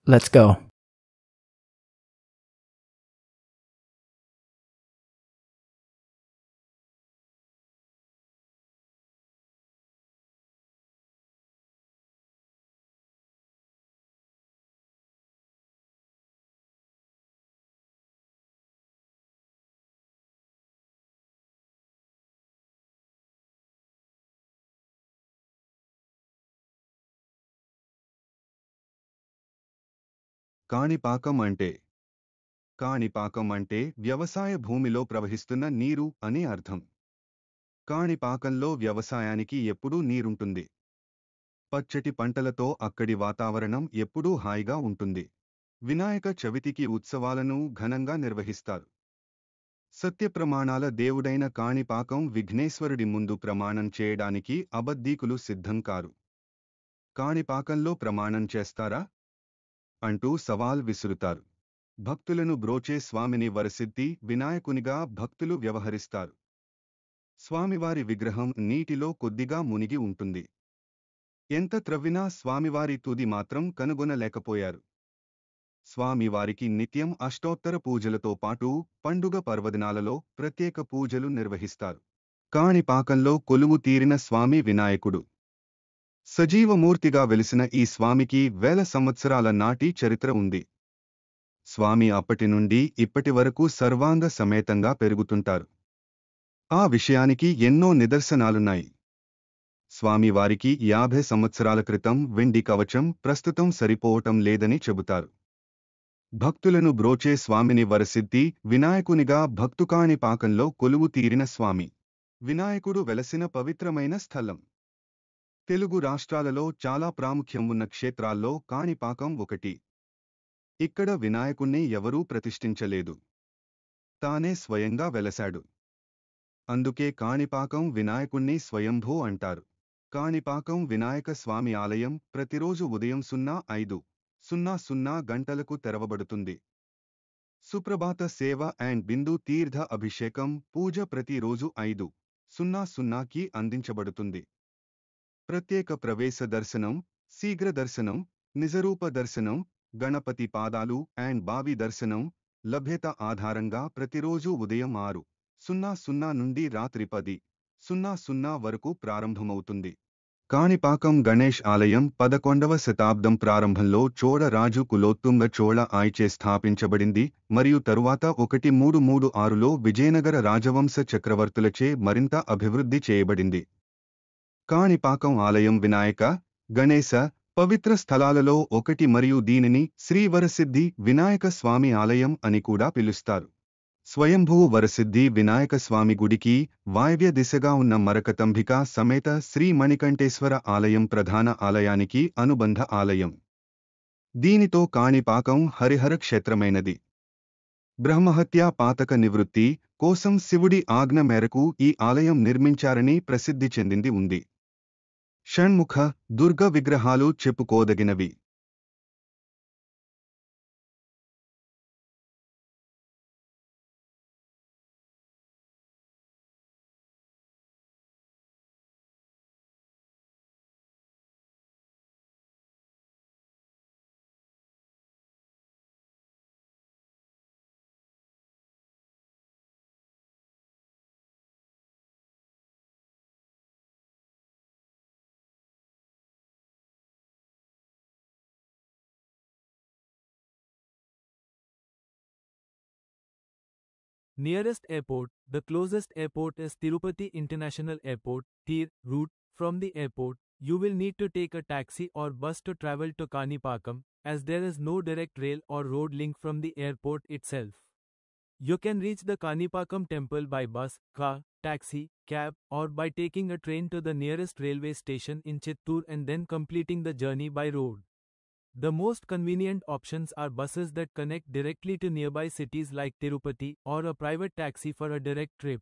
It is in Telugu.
Let's go. కాణిపాకం అంటే కాణిపాకం అంటే వ్యవసాయ భూమిలో ప్రవహిస్తున్న నీరు అని అర్థం. కాణిపాకంలో వ్యవసాయానికి ఎప్పుడూ నీరుంటుంది. పచ్చటి పంటలతో అక్కడి వాతావరణం ఎప్పుడూ హాయిగా ఉంటుంది. వినాయక చవితికి ఉత్సవాలను ఘనంగా నిర్వహిస్తారు. సత్యప్రమాణాల దేవుడైన కాణిపాకం విఘ్నేశ్వరుడి ముందు ప్రమాణం చేయడానికి అబద్దీకులు సిద్ధం కారు. కాణిపాకంలో ప్రమాణం చేస్తారా అంటూ సవాల్ విసురుతారు. భక్తులను బ్రోచే స్వామిని వరసిద్ధి వినాయకునిగా భక్తులు వ్యవహరిస్తారు. స్వామివారి విగ్రహం నీటిలో కొద్దిగా మునిగి ఉంటుంది. ఎంత త్రవ్వినా స్వామివారి తుది మాత్రం కనుగొనలేకపోయారు. స్వామివారికి నిత్యం అష్టోత్తర పూజలతో పాటు పండుగ పర్వదినాలలో ప్రత్యేక పూజలు నిర్వహిస్తారు. కాణిపాకంలో కొలువు తీరిన స్వామి వినాయకుడు. సజీవమూర్తిగా వెలిసిన ఈ స్వామికి వేల సంవత్సరాల నాటి చరిత్ర ఉంది. స్వామి అప్పటి నుండి ఇప్పటి వరకు సర్వాంగ సమేతంగా పెరుగుతుంటారు. ఆ విషయానికి ఎన్నో నిదర్శనాలున్నాయి. స్వామివారికి 50 సంవత్సరాల క్రితం వెండి కవచం ప్రస్తుతం సరిపోవటం లేదని చెబుతారు. భక్తులను బ్రోచే స్వామిని వరసిద్ధి వినాయకునిగా భక్తుకాణిపాకంలో కొలువు తీరిన స్వామి. వినాయకుడు వెలసిన పవిత్రమైన స్థలం. తెలుగు రాష్ట్రాలలో చాలా ప్రాముఖ్యం ఉన్న క్షేత్రాల్లో కాణిపాకం ఒకటి. ఇక్కడ వినాయకుణ్ణి ఎవరూ ప్రతిష్ఠించలేదు. తానే స్వయంగా వెలశాడు. అందుకే కాణిపాకం వినాయకుణ్ణి స్వయంభూ అంటారు. కాణిపాకం వినాయక స్వామి ఆలయం ప్రతిరోజు ఉదయం 05:00 గంటలకు తెరవబడుతుంది. సుప్రభాత సేవ అండ్ బిందు తీర్థ అభిషేకం పూజ ప్రతిరోజు 5:00కి అందించబడుతుంది. ప్రత్యేక ప్రవేశ దర్శనం, శీఘ్ర దర్శనం, నిజరూప దర్శనం, గణపతి పాదాలు అండ్ బావి దర్శనం లభ్యత ఆధారంగా ప్రతిరోజు ఉదయం 6:00 నుండి రాత్రి 10:00 వరకు ప్రారంభమవుతుంది. కాణిపాకం గణేష్ ఆలయం 11వ శతాబ్దం ప్రారంభంలో చోళ రాజు కులోత్తుంగ చోళ ఆయిచే స్థాపించబడింది మరియు తరువాత 1336లో విజయనగర రాజవంశ చక్రవర్తులచే మరింత అభివృద్ధి చేయబడింది. కాణిపాకం ఆలయం వినాయక, గణేశ పవిత్ర స్థలాలలో ఒకటి మరియు దీనిని శ్రీ వరసిద్ధి వినాయక స్వామి ఆలయం అని కూడా పిలుస్తారు. స్వయంభూ వరసిద్ధి వినాయక స్వామి గుడికి వాయవ్య దిశగా ఉన్న మరకతంబిక సమేత శ్రీ మణికంఠేశ్వర ఆలయం ప్రధాన ఆలయానికి అనుబంధ ఆలయం. దీనితో కాణిపాకం హరిహర క్షేత్రమైనది. బ్రహ్మహత్యా పాతక నివృత్తి కోసం శివుడి ఆజ్ఞ మేరకు ఈ ఆలయం నిర్మించారని ప్రసిద్ధి చెందింది ఉంది. షణ్ముఖ, దుర్గ విగ్రహాలు చెప్పుకోదగినవి. Nearest airport, the closest airport is Tirupati International Airport, TIR, route. From the airport, you will need to take a taxi or bus to travel to Kanipakam, as there is no direct rail or road link from the airport itself. You can reach the Kanipakam temple by bus, car, taxi, cab, or by taking a train to the nearest railway station in Chittoor and then completing the journey by road. The most convenient options are buses that connect directly to nearby cities like Tirupati or a private taxi for a direct trip.